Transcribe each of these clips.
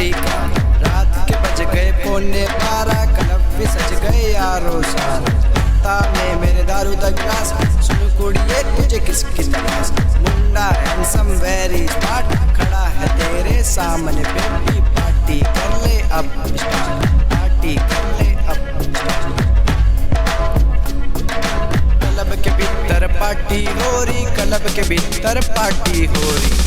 रात्रि का, रात के बज गए 11:15, क्लब भी सज गए यारो सार। ताने मेरे दारू दा गिलास, सुन कुड़िए तुझे किसकी तलाश। मुंडा हैंडसम वेरी स्मार्ट, खड़ा है तेरे सामने बेबी, पार्टी कर ले अब स्टार्ट, पार्टी कर ले अब स्टार्ट। क्लब के भीतर पार्टी हो रही, क्लब के भीतर पार्टी हो रही।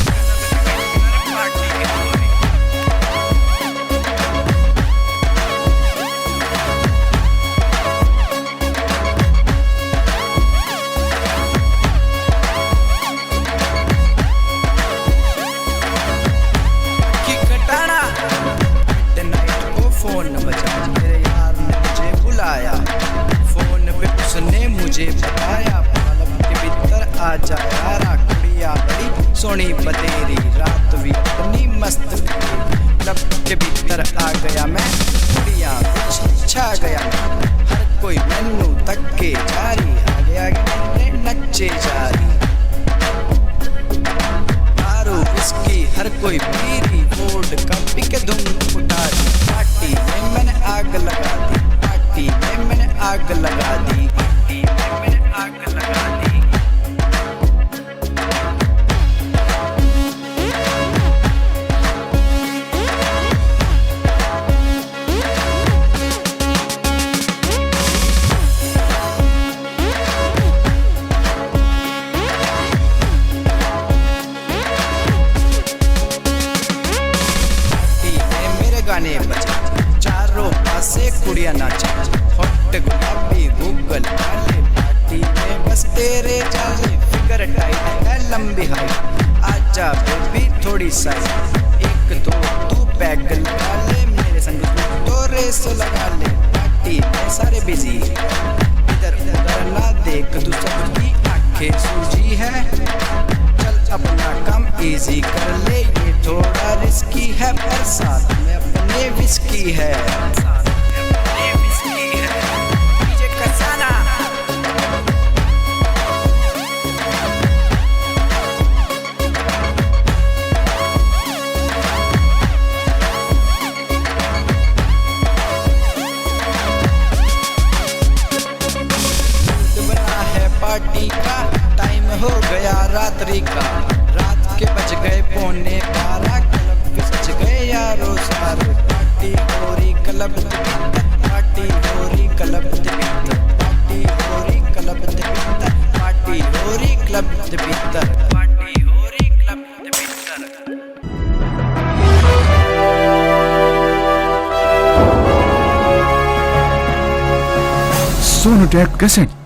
फोन बजा, मेरे यार ने मुझे बुलाया, फोन पे उसने मुझे बताया, क्लब के भीतर आ जा यारा, कुड़िया बड़ी सोनी बतेरी, रात भी अपनी मस्त क्लब के भीतर आ गया मैं, कुड़िया कुछ छा गया, हर कोई मैनू तक के जारी, आगे आगे नच्चे जारी। दारू विस्की हर कोई पीरी, वोड कप पी के धुम उठा दी, पार्टी में मैंने आग लगा दी, पार्टी में मैंने आग लगा दी, पार्टी में मैंने आग लगा दी। गाने बजे, चारों पासे कुड़िया नाचे, हॉट गुलाबी गूगल वाले, पार्टी में बस तेरे चाले, फिगर टाइट है लंबी हाइट, आजा बेबी थोड़ी साइड, एक दो तू पैग लगा ले, मेरे संग तो रेस लगा ले, पार्टी में सारे बिजी, इधर उधर ना देख तू सबकी आंखें सूजी है, चल अपना काम इजी कर ले, ये थोड़ा रिस्की है पर साथ में अपने विस्की है, अपने विस्की है, डीजे कसाना। बना है पार्टी का, टाइम हो गया रात्रि का, रात के बज गए 11:15, क्लब भी सज गए यारो सार, पार्टी हो रही क्लब के भीतर, पार्टी हो रही क्लब के भीतर, पार्टी हो रही क्लब के भीतर, पार्टी हो रही क्लब के भीतर, पार्टी हो रही क्लब के भीतर। Sonu take cassette.